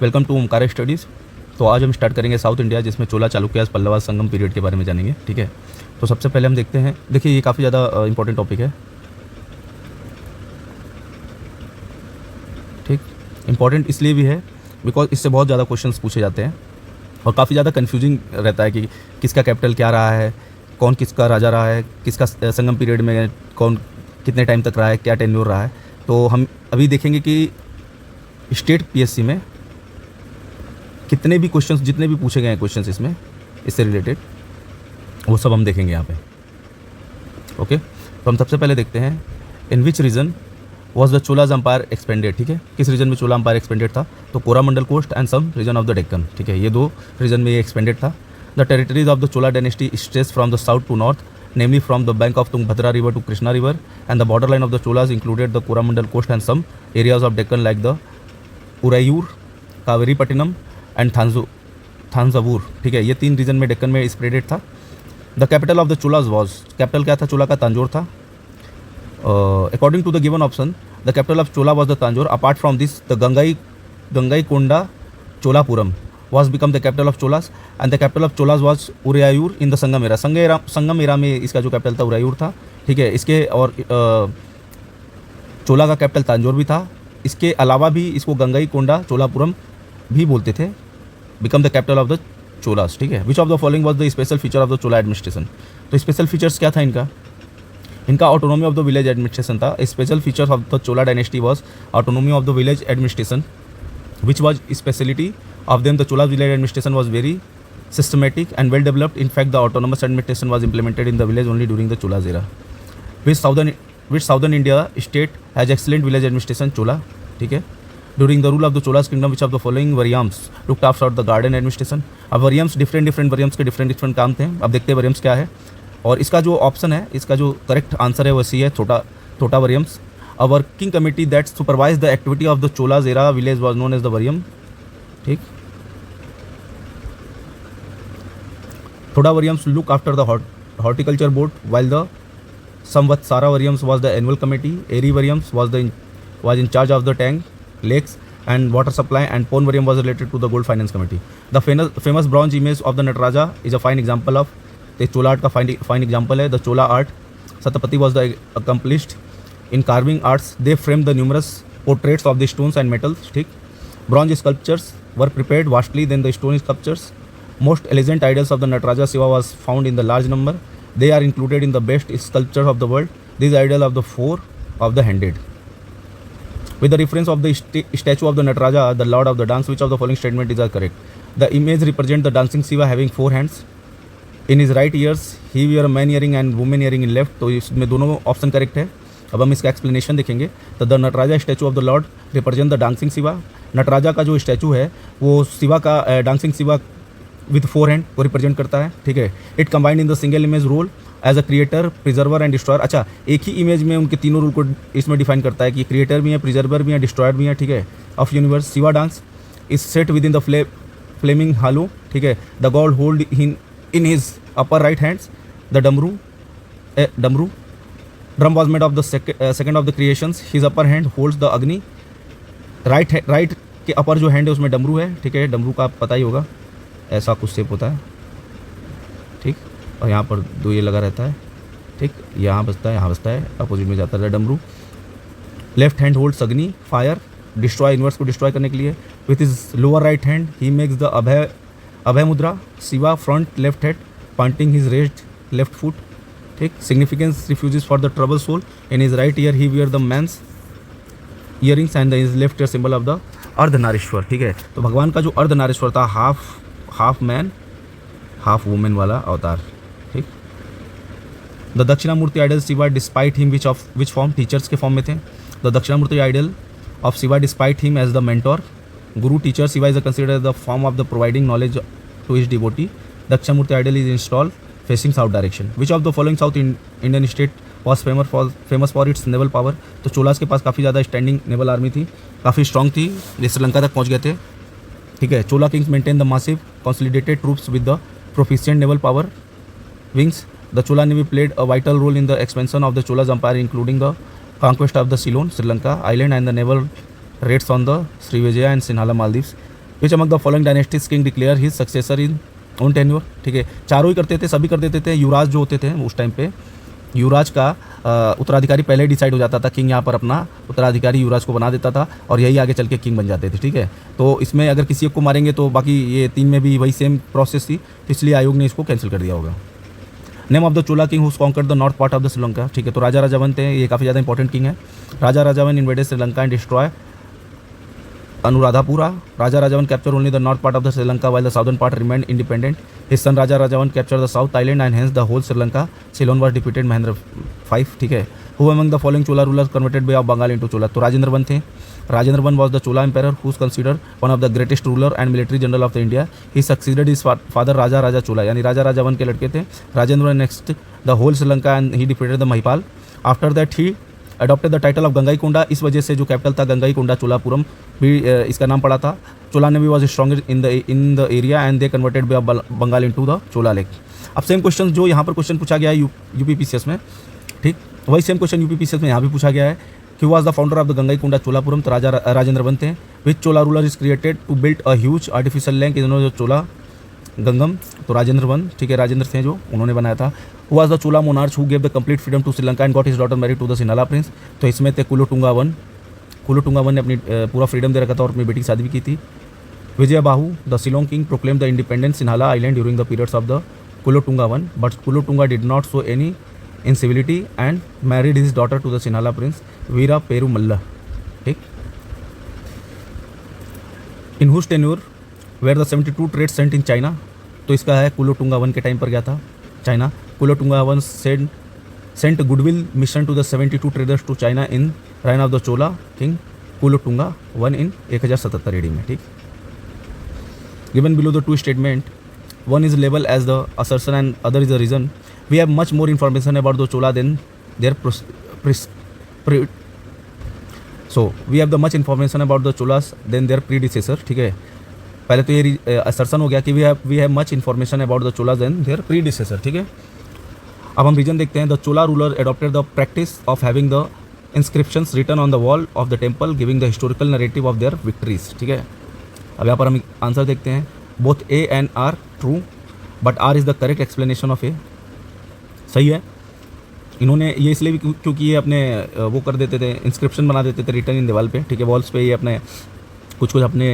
Welcome to Omkar studies. तो आज हम स्टार्ट करेंगे साउथ इंडिया, जिसमें चोला चालुक्यास पल्लवा संगम पीरियड के बारे में जानेंगे। ठीक है, तो सबसे पहले हम देखते हैं। देखिए, ये काफ़ी ज़्यादा इंपॉर्टेंट टॉपिक है। ठीक, इंपॉर्टेंट इसलिए भी है बिकॉज इससे बहुत ज़्यादा क्वेश्चंस पूछे जाते हैं और काफ़ी ज़्यादा कन्फ्यूजिंग रहता है कि किसका कैपिटल क्या रहा है, कौन किसका राजा रहा है, किसका संगम पीरियड में कौन कितने टाइम तक रहा है, क्या टेन्योर रहा है। तो हम अभी देखेंगे कि स्टेट पीएससी में कितने भी क्वेश्चंस, जितने भी पूछे गए हैं क्वेश्चंस इसमें इससे रिलेटेड, वो सब हम देखेंगे यहाँ पे। ओके, तो हम सबसे पहले देखते हैं in which region was the Cholas empire expanded. ठीक है, किस रीजन में चोला एम्पायर एक्सपेंडेड था? तो Coromandel coast and some region of the Deccan. ठीक है, ये दो रीजन में ये एक्सपेंडेड था। The territories of the Chola dynasty stretch from the south to north, namely from the bank of Tungabhadra river to Krishna river, and the borderline of the Cholas included the Coromandel coast and some areas of Deccan like the Urayur, Kaviripattinam and Thanjavur। ठीक है, ये तीन reason में डेक्कन में spreaded था। The capital of the Cholas was, capital क्या था चोला का? तांजोर था। According to the given option the capital of Chola was the Tanjore. Apart from this the Gangaikonda Cholapuram was become the capital of Cholas and the capital of Cholas was Urayur in the Sangam era. Sangam era में इसका जो capital था उरायूर था। ठीक है, इसके और चोला का कैपिटल तांजोर भी था। इसके अलावा भी इसको गंगाईकोंडा चोलापुरम भी बोलते थे। Become the capital of the Cholas. ठीक है, which of the following was the special feature of the Chola administration. तो स्पेशल फीचर्स क्या था इनका autonomy of the village administration था। Special feature of the Chola dynasty was autonomy of the village administration, which was speciality of them. The Chola village administration was very systematic and well developed. In fact, the autonomous administration was implemented in the village only during the Cholas era. Which southern India state has excellent village administration? Chola. ठीक है, during the rule of the Cholas kingdom, which of the following variants looked after the garden administration? अब variants different variants के different काम थे। अब देखते हैं variants क्या है, और इसका जो ऑप्शन है, इसका जो करेक्ट आंसर है वो सी है, छोटा variants। A working committee that supervised the activity of the Cholas era village was known as the Variam। ठीक, Thoda Variams look after the horticulture board, while the Samvatsara Variams was the annual committee. Eri Variams was in charge of the tank, lakes and water supply, and Pon Variam was related to the gold finance committee. The famous bronze image of the Nataraja is a fine example of the Chola art का fine example है। The Chola art Satapati was the accomplished in carving arts. They framed the numerous portraits of the stones and metals। ठीक, bronze sculptures were prepared vastly than the stone sculptures. Most elegant idols of the Nataraja Shiva was found in the large number. They are included in the best sculptures of the world. These idols of the four of the handed. With the reference of the statue of the Nataraja, the lord of the dance, which of the following statement is correct? The image represents the dancing Shiva having four hands. In his right ears he wear a man earring and woman earring in left। तो इसमें दोनों option correct है। अब हम इसका explanation देखेंगे। तो the Nataraja statue of the lord represent the dancing Shiva. Nataraja का जो स्टैचू है वो शिवा का dancing Shiva with four hand को रिप्रेजेंट करता है। ठीक है, it combined in the single image role as a creator, preserver and destroyer. अच्छा, एक ही इमेज में उनके तीनों रोल को इसमें डिफाइन करता है कि क्रिएटर भी है, प्रिजर्वर भी है, डिस्ट्रॉयर भी है। ठीक है, of universe. Shiva dance is set with in the flaming halo. ठीक है, the god hold in his upper right hands the damru. Drum was made of the second of the creations. His upper hand holds the Agni. Right के अपर जो hand है उसमें डमरू है। ठीक है, डमरू का पता ही होगा, ऐसा कुछ शेप होता है। ठीक, और यहाँ पर दो ये लगा रहता है। ठीक, यहाँ बजता है, यहाँ बजता है, अपोजिट में जाता है डमरू। Left hand holds agni, fire, destroy, universe को डिस्ट्रॉय करने के लिए। With his lower right hand he makes the abhaya mudra. Shiva front left head pointing his raised left foot. ठीक, significance refuges for the trouble soul. In his right ear he wear the man's earrings and his left ear symbol of the Ardhanarishvara. ठीक है, तो भगवान का जो अर्धनारीश्वर था, half man half women वाला अवतार। ठीक, the Dakshinamurthy idol Shiva despite him which form? Teachers के फॉर्म में थे। The Dakshinamurthy idol of Shiva despite him as the mentor, guru, teacher. Shiva is considered the form of the providing knowledge to his devotee. Dakshinamurthy idol is installed facing south direction. Which of the following south Indian state was famous for its naval power? तो चोलास के पास काफ़ी ज़्यादा standing naval army थी, काफ़ी strong थी, ये श्रीलंका तक पहुँच गए थे। ठीक है, Chola kings maintain the massive consolidated troops with the proficient naval power wings. The Chola Navy played a vital role in the expansion of the Cholas Empire, including the conquest of the Ceylon, Sri Lanka island, and the naval raids on the Srivijaya and Sinhala Maldives. Which among the following dynasties king declare his successor in on tenure, ठीक है, चारों ही करते थे, सभी कर देते थे। युवराज जो होते थे उस टाइम पे, युवराज का उत्तराधिकारी पहले ही डिसाइड हो जाता था, किंग यहाँ पर अपना उत्तराधिकारी युवराज को बना देता था और यही आगे चल के किंग बन जाते थे, ठीक है। तो इसमें अगर किसी एक को मारेंगे तो बाकी ये 3 में भी वही सेम प्रोसेस थी, तो इसलिए आयोग ने इसको कैंसिल कर दिया होगा। Name of the Chola king whose conquered the north part of the Sri Lanka, ठीक है, तो राजा राजावन थे, ये काफ़ी ज़्यादा इंपॉर्टेंट किंग है। Raja Rajavan invaded Sri Lanka and destroy Anuradhapura. Raja Rajavan captured only the north part of the Sri Lanka while the southern part remained independent. His son Raja Rajavan captured the South Island and hence the whole Sri Lanka. Ceylon was defeated Mahendra V, ठीक है। Who among the following Chola rulers converted Bay of Bengal into Chola? तो Rajendra one थे। Rajendra one was the Chola emperor who is considered one of the greatest ruler and military general of the India. He succeeded his father Raja Raja Chola, यानी राजा राजावन के लड़के थे। Rajendra one next the whole Sri Lanka and he defeated the Mahipal. After that he adopted the title of Gangaikonda, इस वजह से जो capital था गंगाईकोंडा चोलापुरम भी इसका नाम पड़ा था। Chola navy was strong in the area and they converted bay of Bengal into the Chola lake. अब सेम क्वेश्चन जो यहाँ पर क्वेश्चन पूछा गया है यूपीपीसीएस में, ठीक, वही सेम क्वेश्चन यूपीपीसीएस में यहाँ भी पूछा गया है कि was the founder of the Gangaikonda Cholapuram, तो राजा राजेंद्र वन थे। Which Chola ruler is created to build a huge artificial lake, इन्होंने जो चोला गंगम, तो राजेंद्र वन, ठीक है, राजेंद्र थे जो उन्होंने बनाया था। Who was the Chola monarch who gave the complete freedom to Sri Lanka and got his daughter married to the Sinhala prince? तो इसमें थे कुलोटुंगा वन। कुलोटुंगा वन ने अपनी पूरा फ्रीडम दे रखा था और अपनी बेटी की शादी भी की थी। Vijaya Bahu the Ceylon king proclaimed the independence Sinhala island during the periods of the Kulotunga one, but Kulotunga did not show any incivility and married his daughter to the Sinhala prince Veera Perumalla, ठीक। In whose tenure were the 72 trades sent in China? तो इसका है कुलोटुंगा one के time पर गया था China. Kulottunga one sent goodwill mission to the 72 traders to China in reign of the Chola king Kulottunga one in 1077 AD में, ठीक। Given below the two statement, one is labeled as the assertion and other is the reason. We have much more information about the Chola than their so we have the much information about the Cholas than their predecessor, ठीक है। पहले तो ये assertion हो गया कि we have much information about the Cholas and their predecessor, ठीक है। अब हम रीजन देखते हैं। The Chola ruler adopted the practice of having the inscriptions written on the wall of the temple giving the historical narrative of their victories, ठीक है। अब यहाँ पर हम आंसर देखते हैं। Both A and R true but R is the correct explanation of A, सही है। इन्होंने ये इसलिए भी क्योंकि ये अपने वो कर देते थे, इंस्क्रिप्शन बना देते थे रिटर्न इन दीवार पे, ठीक है, वॉल्स पे ये अपने कुछ अपने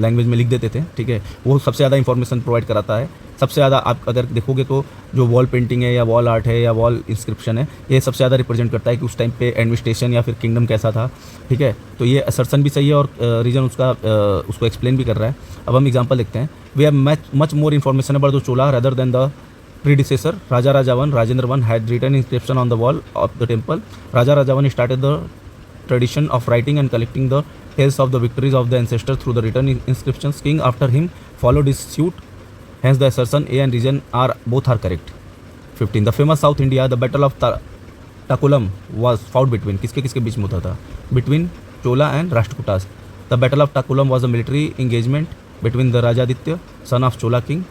लैंग्वेज में लिख देते थे, ठीक है। वो सबसे ज़्यादा इंफॉर्मेशन प्रोवाइड कराता है। सबसे ज़्यादा आप अगर देखोगे तो जो वॉल पेंटिंग है या वॉल आर्ट है या वॉल इंस्क्रिप्शन है, ये सबसे ज़्यादा रिप्रेजेंट करता है कि उस टाइम पे एडमिनिस्ट्रेशन या फिर किंगडम कैसा था, ठीक है। तो ये असर्सन भी सही है और रीजन उसका उसको एक्सप्लेन भी कर रहा है। अब हम एग्जाम्पल देखते हैं। We have much more information about the Chola rather than the predecessor. Raja Rajavan, Rajendra I had written inscription on the wall of the temple. Raja Rajavan started the tradition of writing and collecting the tales of the victories of the ancestors through the written inscriptions. King after him followed his suit. Hence the assertion A and reason are both are correct. 15. The famous South India, the battle of Takulam was fought between किसके किसके बीच में होता था? Between Chola and Rashtrakutas. The battle of Takulam was a military engagement between the Rajaditya, son of Chola king,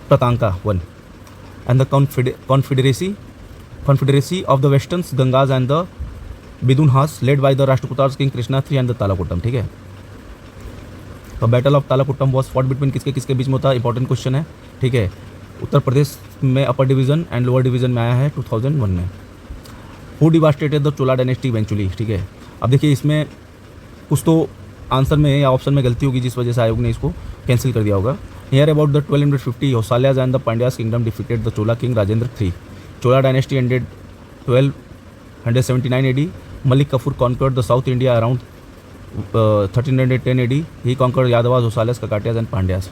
Tatanka I, and the confederacy of the Westerns, Gangas and the Bidunhas, led by the Rashtrakutas king Krishna III and the Talakotam, ठीक है। तो battle of Talakotam was fought between किसके किसके बीच में होता है, important question है, ठीक है। उत्तर प्रदेश में upper division and lower division में आया है 2001 में। Who devastated the Chola dynasty eventually, ठीक है। अब देखिए इसमें कुछ तो आंसर में या ऑप्शन में गलती होगी जिस वजह से आयोग ने इसको कैंसिल कर दिया होगा। Here about the 1250 Hosalas and the Pandyas kingdom defeated the Chola king Rajendra III. Chola dynasty ended 1279 AD. Malik Kafur conquered the South India around 1310 AD. He conquered Yadavas, Hosalas, Kakatiyas and Pandyas.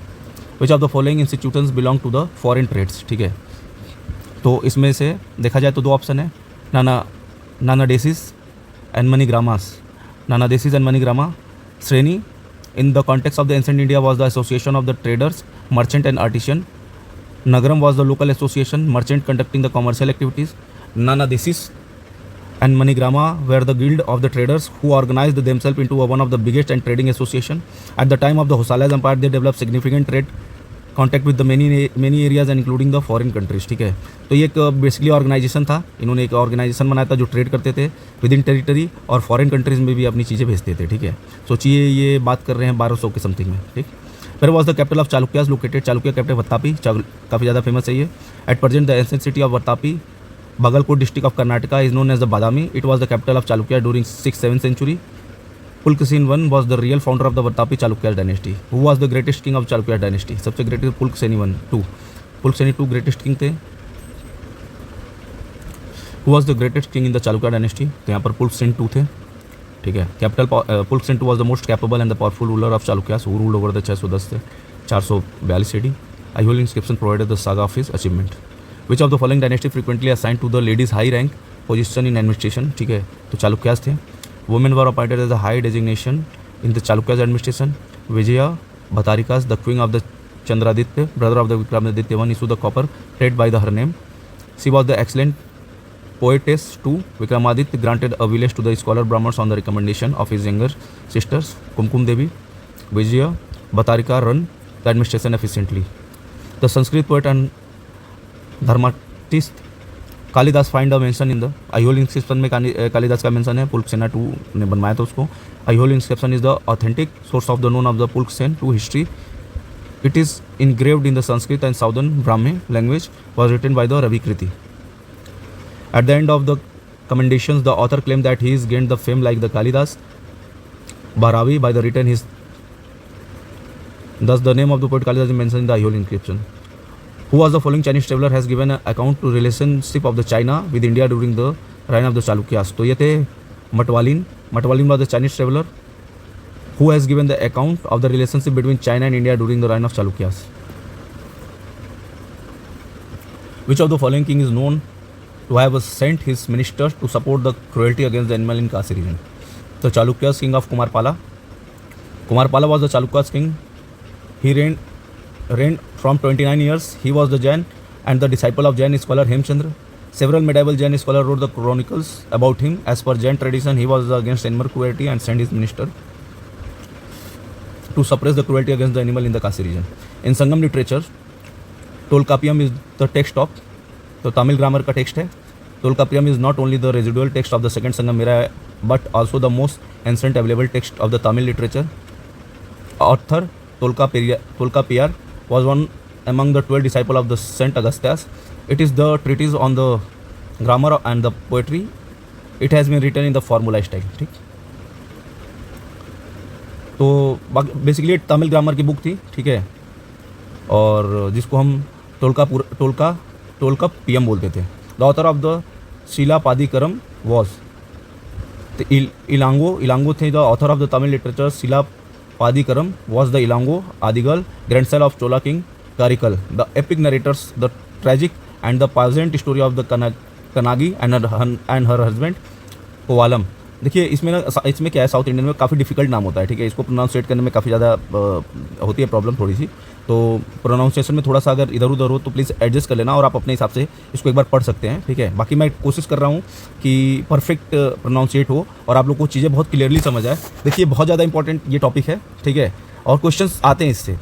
Which of the following institutions belong to the foreign trades, ठीक है। तो इसमें से देखा जाए तो दो option है, नानाडेसिस एंड मनीग्रामास। नानाडेसिस एंड मनीग्रामा श्रेणी in the context of the ancient India was the association of the traders, merchant and artisan. Nagaram was the local association, merchant conducting the commercial activities. Nanadesis and Manigrama were the guild of the traders who organized themselves into one of the biggest and trading association. At the time of the Hosalas Empire, they developed significant trade contact with the many areas and including the foreign countries, ठीक है। तो ये एक basically organisation था, इन्होंने एक organisation बनाया था जो ट्रेड करते थे विद इन टेरिटरी और फॉरेन कंट्रीज में भी अपनी चीज़ें भेजते थे, ठीक है। सोचिए ये बात कर रहे हैं 1200 के समथिंग में, ठीक। Where was the capital of Chalukyas located? Chalukya capital Vattapi, काफ़ी ज़्यादा फेमस है ये. At present the ancient city of Vattapi, Bagalkot district of Karnataka is known as the Badami. It was the capital of Chalukya during 6th-7th century. Pulkesin I was the real founder of the Vattapi Chalukya dynasty. Who was the greatest king of Chalukya dynasty? सबसे greatest Pulkesini I, 2. Pulkesini II greatest king थे. Who was the greatest king in the Chalukya dynasty? तो यहाँ पर Pulkesin II थे. ठीक है. Capital Pulkesin II was the most capable and the powerful ruler of Chalukyas who ruled over the 610 से 442 AD. Aiholl inscription provided the saga of his achievement. Which of the following dynasty frequently assigned to the ladies high rank position in administration? ठीक है. तो Chalukyas थे. Women were appointed as a high designation in the Chalukyas administration. Vijaya Bhattarikas, the queen of the Chandraditya, brother of the Vikramaditya I, issued the copper plate by her name. She was the excellent poetess too. Vikramaditya granted a village to the scholar Brahmins on the recommendation of his younger sisters Kumkum Devi. Vijaya Bhattarika run the administration efficiently. The Sanskrit poet and dramatist Kalidasa find a mention in the Aihole inscription में कालिदास का mention है. पुलकसेना II ने बनवाया था उसको. Aihole inscription is the authentic source of the known of the Pulakeshin II history. It is engraved in the Sanskrit and Southern Brahmi language. Was written by the Ravikriti. At the end of the commendations, the author claimed that he has gained the fame like the Kalidas Bharavi by the written his. Thus, the name of the poet Kalidas is mentioned in the Aiholl inscription. Who was the following Chinese traveler has given an account to relationship of the China with India during the reign of the Chalukyas? तो ये थे Matwalin. Matwalin was the Chinese traveler who has given the account of the relationship between China and India during the reign of Chalukyas. Which of the following king is known to have sent his ministers to support the cruelty against the animal in Kasi region? So Chalukyas king of Kumarpala. Kumarpala was the Chalukyas king. He reigned from 29 years. He was the Jain and the disciple of Jain scholar Hemchandra. Several medieval Jain scholars wrote the chronicles about him. As per Jain tradition, he was against animal cruelty and sent his minister to suppress the cruelty against the animal in the Kasi region. In Sangam literature, Tolkappiyam is the text of, तो Tamil grammar का text है. Tolkappiyam is not only the residual text of the second Sangamira but also the most ancient available text of the Tamil literature. Author Tolkappiyar was one among the 12 disciples of the Saint Augustus. It is the treatise on the grammar and the poetry. It has been written in the formula style. ठीक, तो basically Tamil grammar की book थी. ठीक है, और जिसको हम Tolkappiyam बोलते थे. The author of the Silappatikaram was Ilango थे. The author of the Tamil literature Silappatikaram was the Ilango Adigal, grandson of Chola king Karikal. The epic narrators the tragic and the pleasant story of the Kannagi and her husband Kovalam. देखिए इसमें क्या है, south Indian में काफ़ी difficult नाम होता है. ठीक है, इसको प्रोनाउंसिएट करने में काफ़ी ज़्यादा होती है प्रॉब्लम थोड़ी सी. तो प्रोनाउंसिएशन में थोड़ा सा अगर इधर उधर हो तो प्लीज़ एडजस्ट कर लेना और आप अपने हिसाब से इसको एक बार पढ़ सकते हैं. ठीक है, बाकी मैं कोशिश कर रहा हूँ कि परफेक्ट प्रोनाउंसिएट हो और आप लोग को चीज़ें बहुत क्लियरली समझ आए. देखिए बहुत ज़्यादा इंपॉर्टेंट ये टॉपिक है. ठीक है, और क्वेश्चन आते हैं इससे,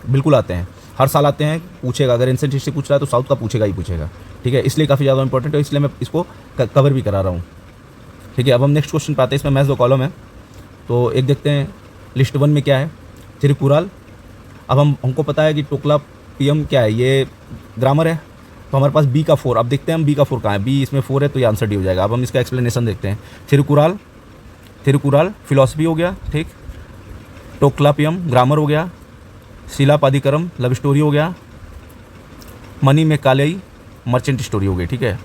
बिल्कुल आते हैं, हर साल आते हैं, पूछेगा. अगर एंशिएंट हिस्ट्री पूछ रहा है तो साउथ का पूछेगा ही पूछेगा. ठीक है, इसलिए काफ़ी ज़्यादा इंपॉर्टेंट है, इसलिए मैं इसको कवर भी करा रहा हूँ. ठीक है, अब हम नेक्स्ट क्वेश्चन पे आते हैं. इसमें मैथ्स 2 कॉलम है, तो एक देखते हैं लिस्ट 1 में क्या है. थिरुकुराल. अब हमको पता है कि टोकलाप्पियम क्या है, ये ग्रामर है, तो हमारे पास बी का 4. अब देखते हैं हम बी का 4 कहाँ है. बी इसमें 4 है तो ये आंसर डी हो जाएगा. अब हम इसका एक्सप्लेनेशन देखते हैं. थिरुकुराल फिलॉसफी हो गया. ठीक, टोकलाप्पियम ग्रामर हो गया. सिलापादिकरम लव स्टोरी हो गया. मनी में कालई मर्चेंट स्टोरी हो गई. ठीक है,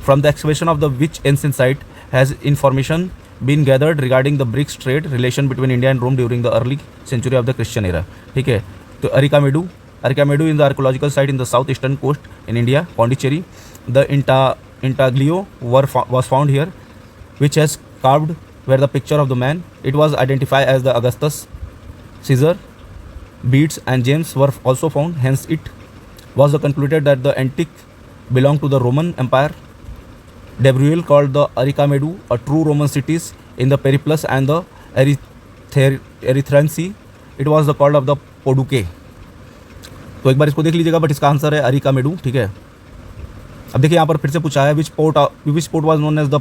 from the excavation of the which ancient site has information been gathered regarding the BRICS trade relation between India and Rome during the early century of the Christian era. ठीक है, तो Arikamedu in the archaeological site in the southeastern coast in India, Pondicherry. The intaglio was found here, which has carved where the picture of the man. It was identified as the Augustus Caesar. Beads and gems were also found. Hence, it was concluded that the antique belonged to the Roman Empire. Debreuil called the Arikamedu a true Roman city in the Periplus and the Erythraean Sea. It was the called of the Poduke. तो एक बार इसको देख लीजिएगा, but इसका answer है अरिकामेडू. ठीक है, अब देखिए यहाँ पर फिर से पूछा है which port was known as the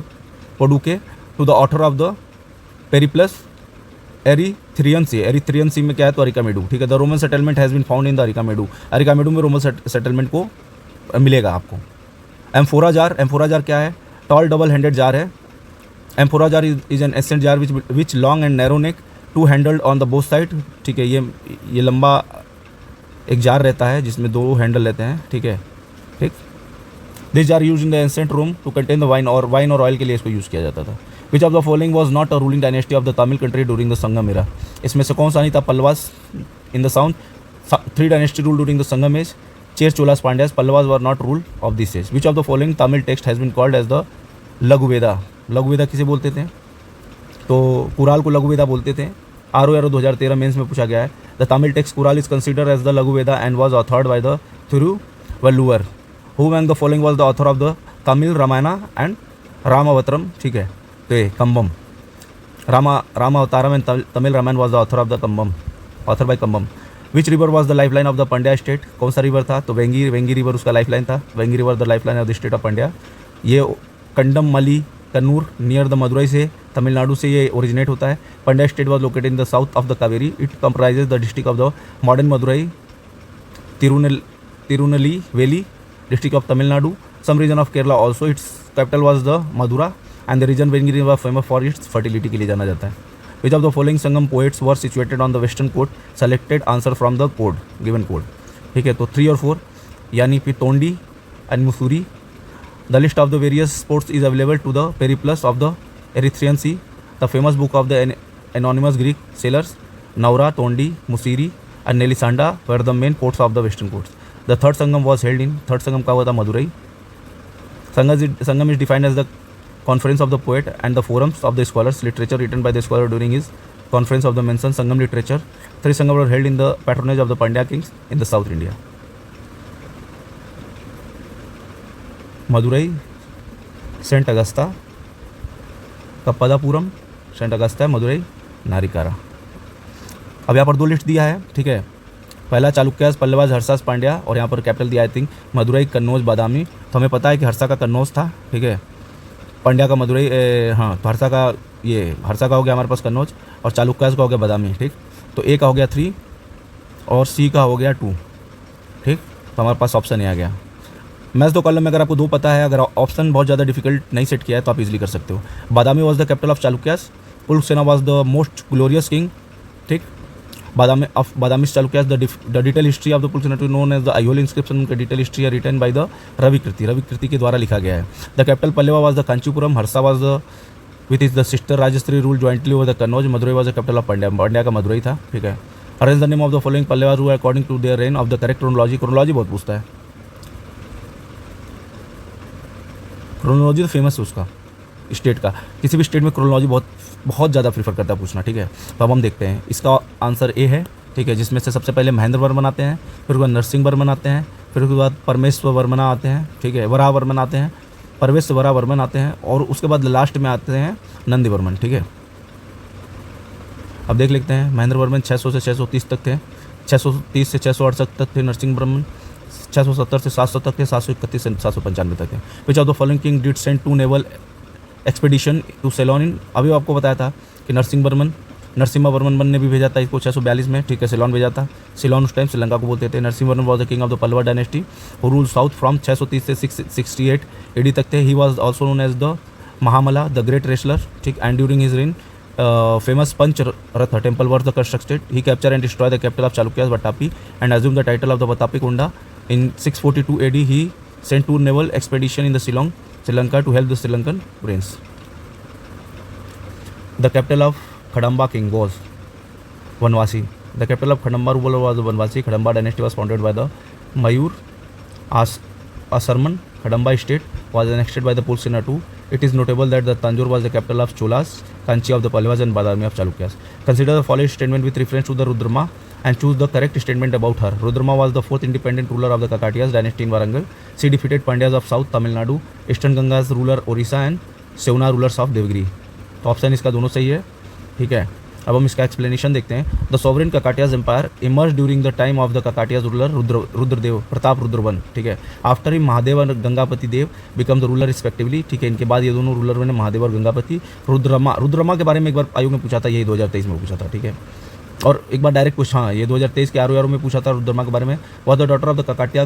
Poduke to the author of the Periplus Erythraean sea में क्या है तो अरिकामेडू, ठीक है। The Roman settlement has been found in the Arikamedu, Arikamedu में रोमन सेटलमेंट को मिलेगा आपको। एम्फोरा जार क्या है? टॉल डबल हैंडेड जार है। Amphora jar is an ancient jar which long and narrow neck, two handled on the both side, ठीक है। ये लंबा एक जार रहता है जिसमें दो हैंडल रहते हैं, ठीक है, ठीक। This jar use in the ancient Rome to contain the wine और ऑयल के लिए इसको यूज़ किया जाता था। Which of the following was not a ruling dynasty of the Tamil country during the Sangam era, इसमें से कौन सा नहीं था? Pallavas in the south, 3 dynasty rule during the Sangam age, Chera Cholas Pandyas, Pallavas were not rule of this age. Which of the following Tamil text has been called as the Laghuveda, Laghuveda किसे बोलते थे? तो कुराल को लघुवेदा बोलते थे। RO 2013 मेंस में पूछा गया है। The Tamil text Kural is consider as the Laghuveda and was authored by the Thiruvalluvar. Who and the following was the author of the Tamil Ramayana and Ramavataram, ठीक है। तो ये Kambam, Ramavataram and Tamil Ramayana was the author of the Kambam, author by Kambam. Which river was the life line of the Pandya state, कौन सा river था? तो Vengi river उसका life line था। Vengi river the life line of the state of Pandya. ये कंडम मली कन्नूर नियर द मदुरई से, तमिलनाडु से ये ओरिजिनेट होता है। Pandya state was located in the south of the Kaveri. It comprises the district of the modern Madurai, Tirunelveli district of Tamil Nadu, some region of Kerala also. Its capital was the Madura and the region Vengi river famous for its fertility के लिए जाना जाता है। Which of the following Sangam poets were situated on the western coast, selected answer from the code, given code, ठीक है। तो 3 और 4 यानी कि तोंडी and मुसूरी। The list of the various sports is available to the Periplus of the Erythraean Sea. The famous book of the anonymous Greek sailors, Naura, Tondi, Musiri and Nelisanda were the main ports of the western coast. The third Sangam was held in, third Sangam का हुआ था Madurai. Sangam is defined as the conference of the poet and the forums of the scholars, literature written by the scholar during his conference of the mentioned Sangam literature. 3 Sangam were held in the patronage of the Pandya kings in the South India. Madurai, saint Agastya, Kapadapuram, saint Agastya, Madurai, Narikara. अब यहाँ पर 2 list दिया है, ठीक है। पहला चालुक्यास, पल्लवास, हर्षास, पांड्या और यहाँ पर कैपिटल दिया आई थिंक मदुरई, कन्नौज, बादामी। तो हमें पता है कि हर्षा का कन्नौज था, ठीक है। पांड्या का मदुरई, हाँ तो हर्षा का हो गया हमारे पास कन्नौज और चालुक्यास का हो गया बादामी, ठीक। तो A का हो गया 3 और C का हो गया 2, ठीक। तो हमारे पास ऑप्शन ये आ गया। मैच 2 कॉलम में अगर आपको 2 पता है, अगर ऑप्शन बहुत ज़्यादा डिफिकल्ट नहीं सेट किया है तो आप इजीली कर सकते हो। Badami was the capital of Chalukyas, Pulakeshin was the most glorious king, ठीक। Badami Chalukyas, the detail history of the Pulakeshin to known as the Aihole inscription का detail history written by the Ravikirti के द्वारा लिखा गया है। The capital Pallava was the Kanchipuram, Harsha was the with his the sister Rajyashri rule jointly over the Kannauj, Madurai was the capital of Pandya का मदुरई था, ठीक है। Arrange the name of the following Pallava rule according to their reign of the correct chronology बहुत पूछता है। Chronology तो famous है उसका स्टेट का, किसी भी स्टेट में क्रोनोलॉजी बहुत ज़्यादा प्रीफर करता है पूछना, ठीक है। तो अब हम देखते हैं, इसका आंसर A है, ठीक है, जिसमें से सबसे पहले महेंद्र वर्मन आते हैं, फिर उसके बाद नरसिंह वर्मन आते हैं, फिर उसके बाद परमेश्वर वर्मन आते हैं, ठीक है, वराह वर्मन आते हैं, परवेश वराह वर्मन आते हैं और उसके बाद लास्ट में आते हैं नंदी वर्मन, ठीक है। अब देख लेते हैं, महेंद्र वर्मन 600 से 630 तक थे, 630 से 668 तक थे। नरसिंह वर्मन 670 से 700 तक थे, 731 से 795 तक थे। Which of the following king did send 2 naval expedition to Ceylon in, अभी आपको बताया था कि नरसिम्हा वर्मन ने भी भेजा था इसको 642 में, ठीक है, सिलोन भेजा था। सिलोन उस टाइम श्रीलंका को बोलते थे। Narasimha Varman was the king of the Pallava dynasty who rule south from 630 से 668 AD तक थे। He was also known as the Mahamalla the great wrestler, ठीक। And during his reign famous Pancharatha temple was the constructed. He captured and destroyed the capital of Chalukyas, Vatapi, and assumed the title of the Vatapi Kunda. In 642 AD, he sent 2 naval expeditions in the Sri Lanka to help the Sri Lankan prince. The capital of Kadamba king was Vanvasi. The capital of Kadamba ruler was Vanvasi. Kadamba dynasty was founded by the Mayur Asarman. Kadamba state was annexed by the Pulsena II. It is notable that the Tanjore was the capital of Cholas, Kanchi of the Pallavas and Badami of Chalukyas. Consider the following statement with reference to the Rudrama and choose the correct statement about her. Rudrama was the 4th independent ruler of the Kakatiyas dynasty in Warangal. She defeated Pandyas of South Tamil Nadu, Eastern Gangas ruler Orissa and Sevna rulers of Devagiri. तो option इसका दोनों सही है, ठीक है। अब हम इसका एक्सप्लेनेशन देखते हैं। The sovereign Kakatiyas empire emerge during the time of the Kakatiyas ruler Rudradeva Pratap Rudravan, ठीक है। आफ्टर ही महादेव और Ganapati Deva become the ruler respectively, ठीक है। इनके बाद ये दोनों रूलर बने महादेव और गंगापति। रुद्रमा के बारे में एक बार आयोग ने पूछा था, यही 2023 में पूछा था, ठीक है। और एक बार डायरेक्ट पूछा, हाँ ये 2023 के आर में पूछा था रुद्रमा के बारे में। Was the daughter of the Kakatiya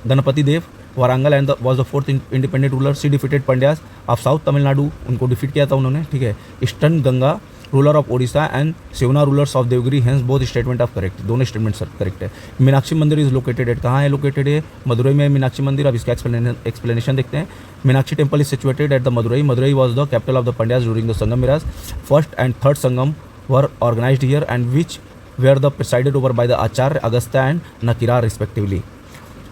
Ganapati Deva Warangal and was the fourth independent ruler. She defeated Pandyas of south Tamil Nadu, उनको डिफीट किया था उन्होंने, ठीक है। Eastern Ganga ruler of Odisha and Seuna rulers of Devagiri, hence both statement of correct, दोनों स्टेटमेंट सर करेक्ट है। मीनाक्षी मंदिर इज लोकेटेड एट, कहाँ है लोकेटेड है? मदुरई में मीनाक्षी मंदिर। अब इसका एक्सप्लेनेशन देखते हैं। Meenakshi temple is situated at the Madurai. Madurai was the capital of the Pandyas during the Sangam mirage. First and third Sangam were organised here and which were the presided over by the Acharya Agastya and Nakkira respectively.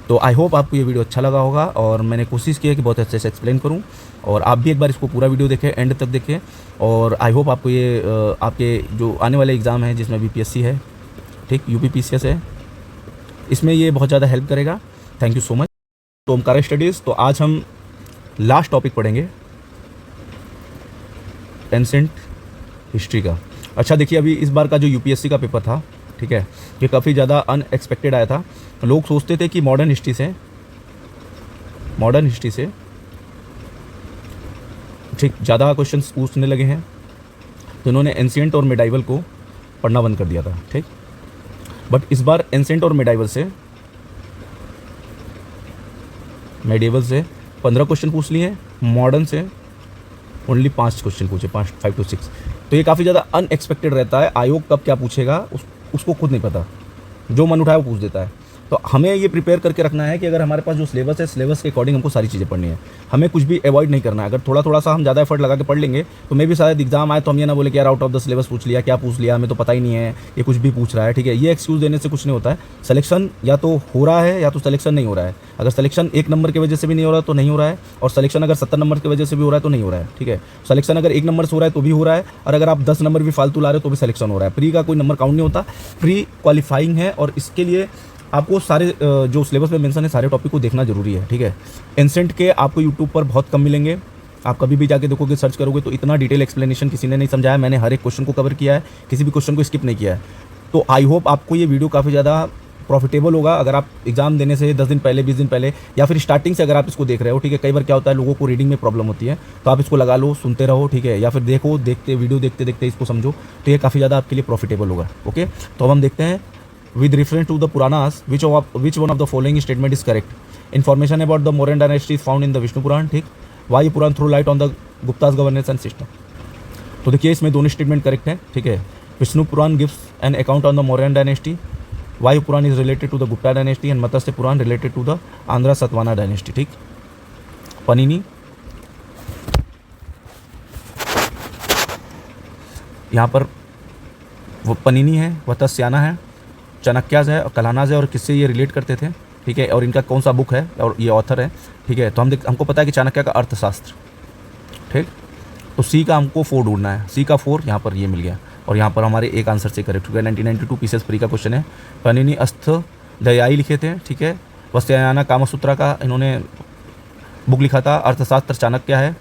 तो I hope आपको ये video अच्छा लगा होगा और मैंने कोशिश की है कि बहुत अच्छे से एक्सप्लेन करूं, और आप भी एक बार इसको पूरा वीडियो देखें, एंड तक देखें। और आई होप आपको ये आपके जो आने वाले एग्ज़ाम है जिसमें बीपीएससी है, ठीक, यूपीपीसीएस है, इसमें ये बहुत ज़्यादा हेल्प करेगा। Thank you so much. तो ओमकारा स्टडीज़, तो आज हम लास्ट टॉपिक पढ़ेंगे एंसेंट हिस्ट्री का। अच्छा देखिए, अभी इस बार का जो यूपीएससी का पेपर था, ठीक है, ये काफ़ी ज़्यादा अनएक्सपेक्टेड आया था। लोग सोचते थे कि मॉडर्न हिस्ट्री से ठीक ज़्यादा क्वेश्चंस पूछने लगे हैं, तो इन्होंने एंशिएंट और मिडाइवल को पढ़ना बंद कर दिया था, ठीक। बट इस बार एंशिएंट और मिडाइवल से 15 क्वेश्चन पूछ लिए, मॉडर्न से ओनली 5 क्वेश्चन पूछे, 5 to 6। तो ये काफ़ी ज़्यादा अनएक्सपेक्टेड रहता है। आयोग कब क्या पूछेगा उसको खुद नहीं पता, जो मन उठाए वो पूछ देता है। तो हमें ये प्रिपेयर करके रखना है कि अगर हमारे पास जो सिलेबस है, सिलेबस के अकॉर्डिंग हमको सारी चीज़ें पढ़नी है, हमें कुछ भी अवॉइड नहीं करना है। अगर थोड़ा थोड़ा सा हम ज़्यादा एफर्ट लगा के पढ़ लेंगे तो मे भी शायद एग्जाम आए तो हम ये ना बोले कि यार आउट ऑफ द सिलेबस पूछ लिया, क्या पूछ लिया, हमें तो पता ही नहीं है, ये कुछ भी पूछ रहा है, ठीक है। ये एक्सक्यूज़ देने से कुछ नहीं होता है। सिलेक्शन या तो हो रहा है या तो सिलेक्शन नहीं हो रहा है। अगर सिलेक्शन 1 नंबर की वजह से भी नहीं हो रहा है तो नहीं हो रहा है, और सिलेक्शन अगर 70 नंबर की वजह से भी हो रहा है तो नहीं हो रहा है, ठीक है। सिलेक्शन अगर 1 नंबर से हो रहा है तो भी हो रहा है, और अगर आप 10 नंबर भी फालतू ला रहे हो तो भी सिलेक्शन हो रहा है। प्री का कोई नंबर काउंट नहीं होता, प्री क्वालिफाइंग है, और इसके लिए आपको सारे जो सिलेबस में मेंशन है सारे टॉपिक को देखना जरूरी है, ठीक है। एंसेंट के आपको यूट्यूब पर बहुत कम मिलेंगे, आप कभी भी जाके देखोगे, सर्च करोगे तो इतना डिटेल एक्सप्लेनेशन किसी ने नहीं समझाया। मैंने हर एक क्वेश्चन को कवर किया है, किसी भी क्वेश्चन को स्किप नहीं किया है। तो आई होप आपको ये वीडियो काफ़ी ज़्यादा प्रॉफिटेबल होगा। अगर आप एग्जाम देने से 10 दिन पहले, 20 दिन पहले, या फिर स्टार्टिंग से अगर आप इसको देख रहे हो, ठीक है। कई बार क्या होता है, लोगों को रीडिंग में प्रॉब्लम होती है, तो आप इसको लगा लो, सुनते रहो, ठीक है, या फिर वीडियो देखते देखते इसको समझो, तो ये काफ़ी ज़्यादा आपके लिए प्रॉफिटेबल होगा, ओके। तो अब हम देखते हैं, with reference to the Puranas, which one of the following statement is correct? Information about the Mauryan dynasty is found in the Vishnu Puran, ठीक। Why Puran throw light on the Gupta's governance and system? तो देखिए इसमें दोनों statement correct है, ठीक है। Vishnu Purana gives an account on the Mauryan dynasty, Vayu Purana is related to the Gupta dynasty, and Matsya Purana related to the Andhra Satavahana dynasty, ठीक। पनीनी, यहाँ पर वो पनीनी है, वह तस्याना है, चाणक्याज है और कलानाज है, और किससे ये रिलेट करते थे, ठीक है, और इनका कौन सा बुक है और ये ऑथर है, ठीक है। तो हमको पता है कि चाणक्य का अर्थशास्त्र, ठीक। तो सी का हमको 4 ढूंढना है, सी का 4 यहाँ पर ये मिल गया, और यहाँ पर हमारे एक आंसर से करेक्ट हो गया। 1992 पीसेस फ्री का क्वेश्चन है। पनीनी अस्थ दयाई लिखे थे, ठीक है। वस्त्यायना कामसूत्रा का इन्होंने बुक लिखा था। अर्थशास्त्र चाणक्य है,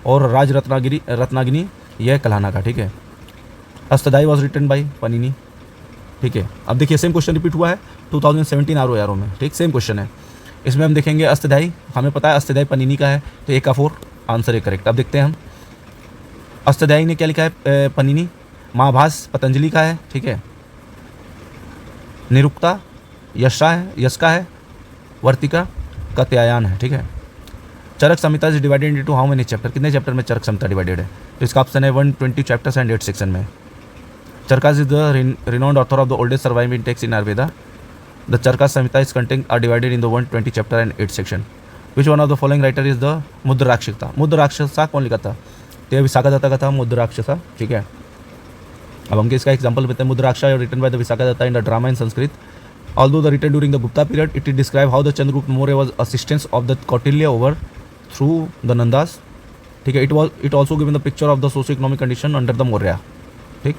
और राज रत्नागिनी यह कलाना का, ठीक है। अष्टदाई वॉज रिटन बाई पनीनी, ठीक है। अब देखिए सेम क्वेश्चन रिपीट हुआ है 2017 आर में, ठीक, सेम क्वेश्चन है। इसमें हम देखेंगे अष्टदाई, हमें पता है अष्टदाई पनीनी का है, तो एक का 4 आंसर है करेक्ट। अब देखते हैं हम, अष्टदाई ने क्या लिखा है, पनीनी। महाभास पतंजलि का है, ठीक है। निरुक्ता यश का है, वर्तिका कात्यायन है, ठीक है। Charaka Samhita is divided into how many chapter, कितने चैप्टर में चरक संहिता डिवाइडेड है? तो इसका ऑप्शन है 120 चैप्टर्स एंड 8 सेक्शन में। Charkas is the renowned author of the oldest surviving text in Ayurveda. The Charkas Samhita is contained are divided in the 120 chapter and 8 section. Which one of the following writer is the मुद्राक्षसा? मुद्राक्षसा कौन लिखा था? तो ये विशाखादत्ता का था मुद्राक्षसा, ठीक है। अब हम इसका एग्जांपल देते हैं। Mudrarakshasa written by the Vishakhadatta in the drama in Sanskrit. Although the written during the Gupta period, it describe how the Chandragupta Maurya was assistance of the Kautilya over through the Nandas, ठीक है। It also given the picture of the socio-economic condition under the Maurya, ठीक।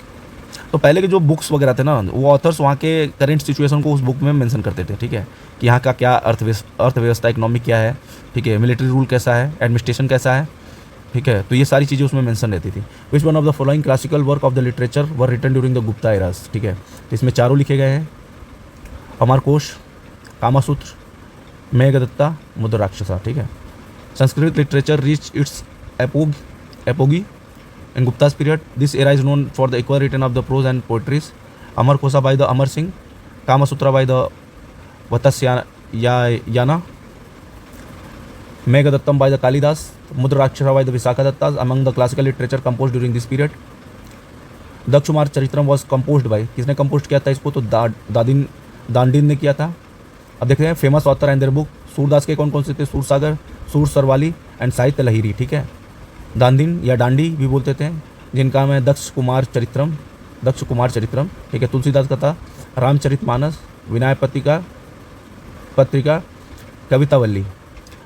तो पहले के जो books वगैरह थे ना, वो ऑथर्स वहाँ के करंट सिचुएशन को उस बुक में मेंशन करते थे, ठीक है, कि यहाँ का क्या अर्थव्यवस्था इकोनॉमिक क्या है, ठीक है, मिलिट्री रूल कैसा है, एडमिनिस्ट्रेशन कैसा है, ठीक है, तो ये सारी चीज़ें उसमें मेंशन रहती थी। Which one of the following classical work of the literature were written during the Gupta eras, ठीक है, तो इसमें चारों लिखे गए हैं, अमरकोश, कामासूत्र, मेघदत्ता, मुद्र राक्षसा, ठीक है। Sanskrit literature reach its apogee in Gupta's period. This era is known for the equal written of the prose and poetries. Amarkosa by the Amar Singh, Kama Sutra by the Vatasyana, Meghadattam by the Kalidas, Mudra Rakshasa by the Visakhadattas among the classical literature composed during this period. Dashakumara Charitram was composed by, किसने compose किया था इसको, तो दांडीन ने किया था। अब देखते हैं famous author and their book. Surdas के कौन कौन से थे, सूरसागर, सूर सरवाली एंड साहित्य लहिरी, ठीक है। दांडिन या डांडी भी बोलते थे, जिनका मैं दक्ष कुमार चरित्रम, ठीक है। तुलसीदास का था रामचरितमानस, विनय पत्रिका, कवितावल्ली।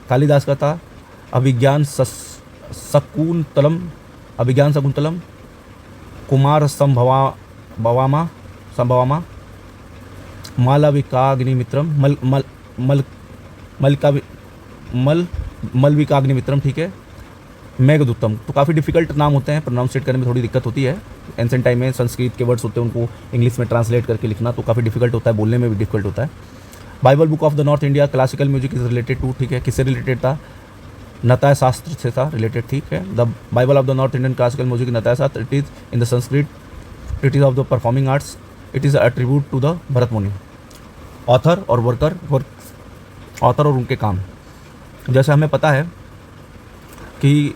कालिदास का था अभिज्ञान शकुंतलम, कुमार संभवामा, मालविकाग्निमित्रम, मलविकाग्निमित्रम, ठीक है। मेघदूतम, तो काफ़ी डिफिकल्ट नाम होते हैं, प्रोनाउंसिएट करने में थोड़ी दिक्कत होती है। एंसेंट टाइम में संस्कृत के वर्ड्स होते हैं, उनको इंग्लिश में ट्रांसलेट करके लिखना तो काफ़ी डिफिकल्ट होता है, बोलने में भी डिफिकल्ट होता है। Bible book of the north India classical music is related to, ठीक है, किससे रिलेटेड था, नताय शास्त्र से था रिलेटेड, ठीक है। The Bible of the north Indian classical music Natya Shastra, it is in the Sanskrit treatise of the performing arts, it is a tribute to the Bharat Muni. Author और उनके काम, जैसे हमें पता है कि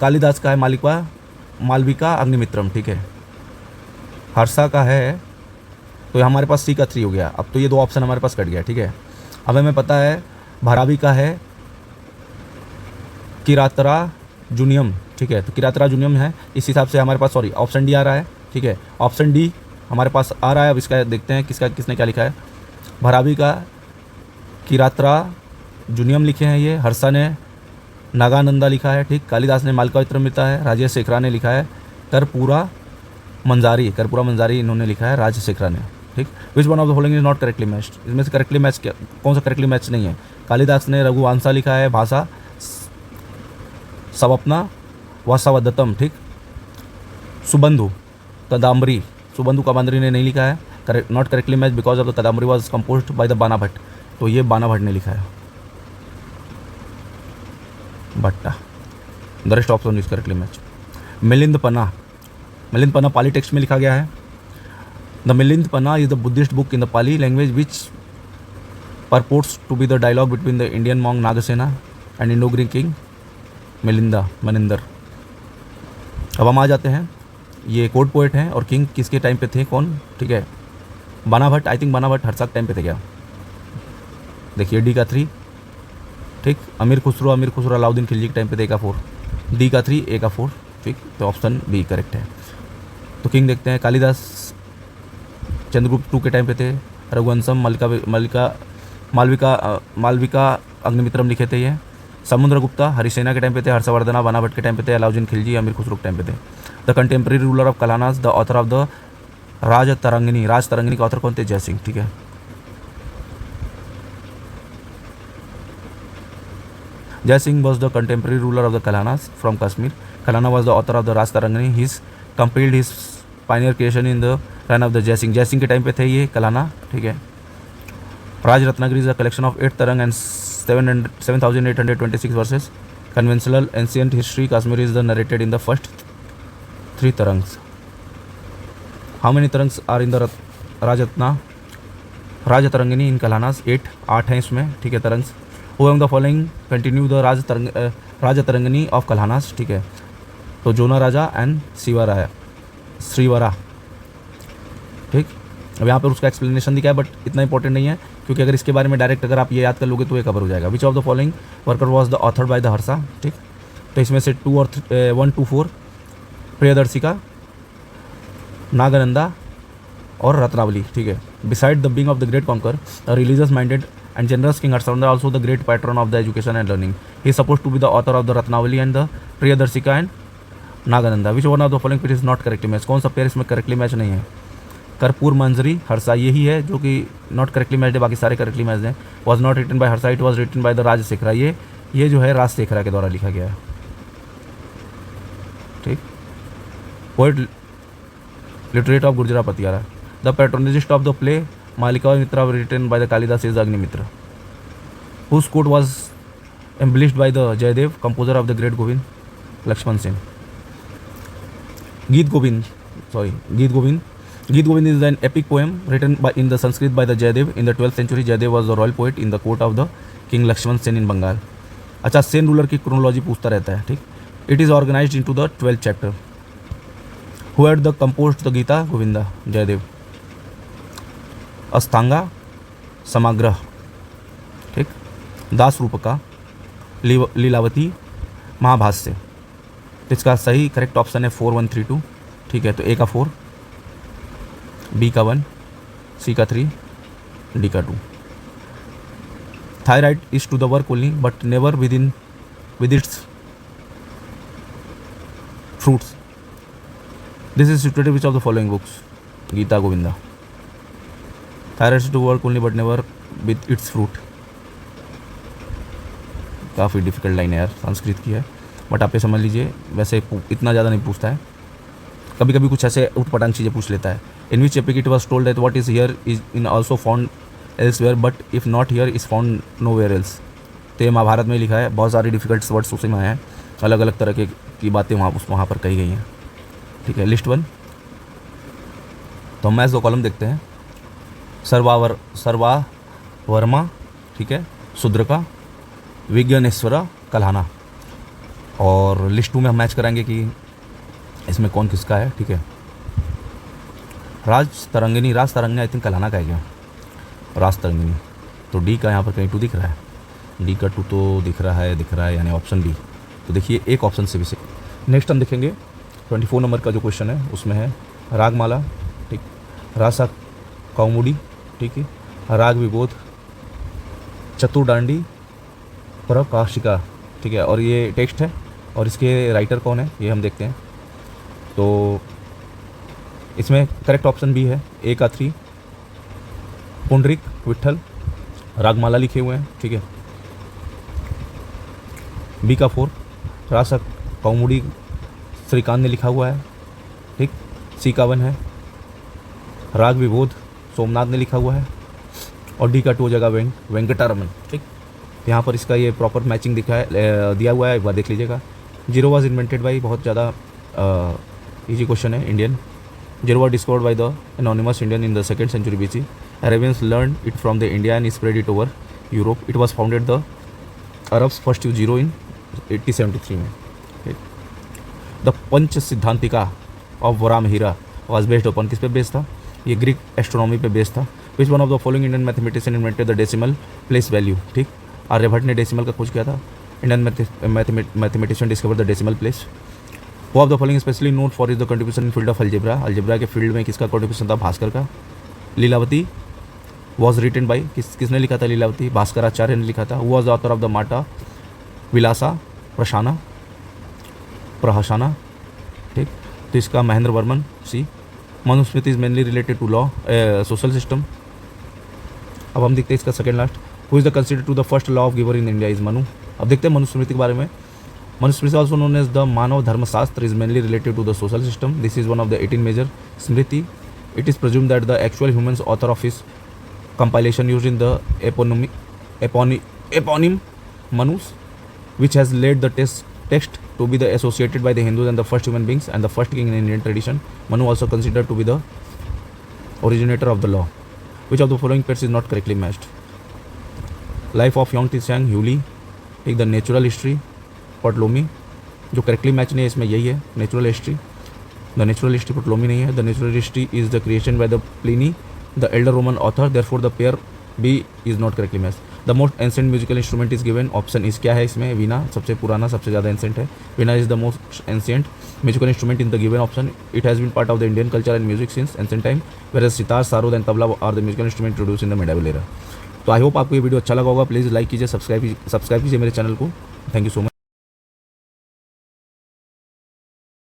कालिदास का है मालविका अग्निमित्रम, ठीक है। हर्षा का है, तो हमारे पास सी का 3 हो गया। अब तो ये 2 ऑप्शन हमारे पास कट गया, ठीक है। अब हमें पता है भरावी का है किरातरा जूनियम, ठीक है, तो किरातरा जूनियम है। इस हिसाब से हमारे पास ऑप्शन डी आ रहा है, ठीक है। ऑप्शन डी हमारे पास आ रहा है। अब इसका देखते हैं किसने क्या लिखा है। भरावी का किरातरा जूनियम लिखे हैं ये, हर्षा ने नागानंदा लिखा है, ठीक। कालिदास ने मालविका लिखा है, राजेश शेखरा ने लिखा है कर्पूरा मंजारी इन्होंने लिखा है राजशेखरा ने, ठीक। विच one of the following is not correctly matched, इसमें से करेक्टली मैच कौन सा करेक्टली मैच नहीं है। कालिदास ने रघुवंशा लिखा है, भाषा सवप्ना वसावदत्तम, ठीक। सुबंधु कदम्बरी ने नहीं लिखा है, not correctly match because of the Kadambari was composed by the Bana Bhatta, तो ये बाना भट्ट ने लिखा है, Bhatta. The rest option is correctly match. Milinda Panha Pali text में लिखा गया है। The Milinda Panha is the Buddhist book in the Pali language which purports to be the dialogue between the Indian monk Nagasena and Indo Greek king Menander. अब हम आ जाते हैं, ये कोर्ट पोएट हैं और किंग किसके टाइम पे थे, कौन, ठीक है। बाना भट्ट, आई थिंक बाना भट्ट हर्षा के टाइम पे थे क्या, देखिए डी का 3, ठीक। अमीर खुसरो अलाउद्दीन खिलजी के टाइम पे थे, ए का 4, डी का 3, ए का 4, ठीक। तो ऑप्शन बी करेक्ट है। तो किंग देखते हैं, कालिदास चंद्रगुप्त 2 के टाइम पे थे, रघुवंशम मालविका अग्निमित्रम लिखे थे ये। समुद्रगुप्ता हरिसेना के टाइम पे थे, हर्षवर्धना बाना भट्ट के टाइम पे थे, अलाउद्दीन खिलजी अमीर खुसरो के टाइम पे थे। The contemporary ruler of Kalhana's, the author of the Raja Tarangini का ऑथर कौन थे, जय सिंह, ठीक है। Jai Singh was the contemporary ruler of the Kalanas from Kashmir. Kalana was the author of the Raj Tarangani. He compiled his pioneer creation in the reign of the Jai Singh. जय सिंह के time पे थे ये कलाना, ठीक है। Raja Ratnagiri is a collection of 8 Taranga and 7,826 verses. Conventional ancient history Kashmir is the narrated in the first 3 tarangs. How many tarangs are in the Raj Tarangini in Kalanas? 8 हैं इसमें, ठीक है, तरंग्स। Who among the following continue the Raj Tarangani of Kalanas, ठीक है। तो जोना राजा and श्रीवरा, ठीक। अब यहाँ पर उसका एक्सप्लेनेशन दिखा है, बट इतना इंपॉर्टेंट नहीं है, क्योंकि अगर इसके बारे में डायरेक्ट अगर आप ये याद कर लोगे तो ये कवर हो जाएगा। विच of the following worker was the author by the Harsha, ठीक। तो इसमें से 2 और 1, 2, 4 प्रियदर्शिका, नागानंदा और रत्नावली, ठीक है। Beside the being of the great conquer, religious minded and generous king Harshavardhana also the great patron of the education and learning. He is supposed to be the author of the Ratnavali and the Priyadarshika and Nagananda. Which one of the following pair is not correctly matched? कौन सा pair इसमें correctly match नहीं है? कर्पूर मंजरी हर्षा, यही है जो कि नॉट करेक्टली मैच है, बाकी सारे करेक्टली मैच हैं। Was not written by Harsha, it was written by the Rajashekhara. ये जो है राजशेखरा के द्वारा लिखा गया है। Poet literate of Gurjara Pratihara. The patronist of the play Malavika Mitra written by the Kalidasa is Agnimitra. Whose court was embellished by the Jayadev, composer of the great Govind Lakshman Sen. Geet Govind is an epic poem written in the Sanskrit by the Jayadev in the 12th century. Jayadev was the royal poet in the court of the king Lakshman Sen in Bengal. अच्छा, Sen ruler की chronology पूछता रहता है, ठीक. It is organised into the 12th chapter. Who had the composed the Gita? Govinda Jayadeva. Ashtanga Samagraha, ठीक. दास रूपका, लीलावती, महाभाष्य. तो इसका सही करेक्ट ऑप्शन है 4132, ठीक है. तो ए का 4, बी का 1, सी का 3, डी का 2. Thy right is to the work only but never with its fruits. This is situated which of the following books? Gita Govinda. Thy right to work only but never with its fruit. काफ़ी difficult line है यार, संस्कृत की है, but आप ये समझ लीजिए. वैसे इतना ज़्यादा नहीं पूछता है, कभी कभी कुछ ऐसे उठपटांग चीज़ें पूछ लेता है. In which epic it was told that what is here is in also found elsewhere but if not here is found nowhere else. तो ये महाभारत में लिखा है. बहुत सारे डिफिकल्ट वर्ड्स उसी में हैं, अलग अलग तरह की बातें वहाँ पर कही गई हैं, ठीक है. लिस्ट 1. तो हम मैथ्स 2 कॉलम देखते हैं. सर्वा वर्मा, ठीक है. शूद्रका, विज्ञानेश्वरा, कल्हाना. और लिस्ट 2 में हम मैच कराएंगे कि इसमें कौन किसका है, ठीक है. राज तरंगिनी आई थिंक कल्हाना का है क्या? राज तरंगिनी. तो डी का यहाँ पर कहीं 2 दिख रहा है. डी का 2 तो दिख रहा है यानी ऑप्शन डी. तो देखिए एक ऑप्शन से भी से. नेक्स्ट हम देखेंगे 24 नंबर का जो क्वेश्चन है उसमें है रागमाला, ठीक. रासा कौमुदी, ठीक है. राग विबोध, चतुर्डांडी, प्रकाशिका, ठीक है. और ये टेक्स्ट है और इसके राइटर कौन है ये हम देखते हैं. तो इसमें करेक्ट ऑप्शन भी है, ए का 3, पुंडरिक विट्ठल, रागमाला लिखे हुए हैं, ठीक है. बी का 4, रासा कौमुदी श्रीकांत ने लिखा हुआ है, ठीक. सी का 1 है, राग विबोध सोमनाथ ने लिखा हुआ है. और डी का 2 जगह वेंकटरमन, ठीक. यहाँ पर इसका ये प्रॉपर मैचिंग दिया हुआ है, एक बार देख लीजिएगा. जीरो वाज इन्वेंटेड बाई, बहुत ज़्यादा इजी क्वेश्चन है. Indian zero was discovered by the anonymous Indian in the 2nd century BC. Arabians learn it from the India and spread it over Europe. It was founded the Arabs first use zero in 1873 में. The Pancha Siddhantika of Varahamihira was based upon किस पे based था? ये Greek astronomy पे based था. Which one of the following Indian mathematician invented the decimal place value, ठीक. आर्यभट्ट ने decimal का खोज किया था. Indian mathematician discover the decimal place. वो of the following specially note for is the contribution in field of algebra. Algebra के field में किसका कंट्रीब्यूशन था? भास्कर का. लीलावती वॉज रिटन बाई, किसने लिखा था? लीलावती भास्कराचार्य ने लिखा था. Who was the author of the Matta Vilasa Prahasana, ठीक. तो इसका Mahendra Varman. C. Manusmriti is mainly related to law social system. अब हम देखते हैं इसका second last. Who is the consider to the first law of giver in India? Is Manu. अब देखते हैं मनुस्मृति के बारे में. Manusmriti also known as the Manava Dharmashastra is mainly related to the social system. This is one of the 18 major smriti. It is presumed that the actual humans author of his compilation used in the eponym Manus, which has led the text to be associated by the Hindus and the first human beings and the first king in Indian tradition. Manu also considered to be the originator of the law. Which of the following pairs is not correctly matched? Life of Yong Tsang Huli, एक the natural history Ptolemy. जो correctly match नहीं है इसमें यही है natural history. The natural history Ptolemy नहीं है. The natural history is the creation by the Pliny the elder Roman author, therefore the pair B is not correctly matched. The most ancient musical instrument is given. Option is क्या है इसमें? वीणा. सबसे पुराना, सबसे ज़्यादा ancient है. वीणा is the most ancient musical instrument in the given option. It has been part of the Indian culture and music since ancient time, whereas sitar, sarod and tabla are the musical instruments introduced in the medieval era. तो I hope आपको ये video अच्छा लगा होगा. Please like कीजिए, subscribe कीजिए मेरे channel को. Thank you so much.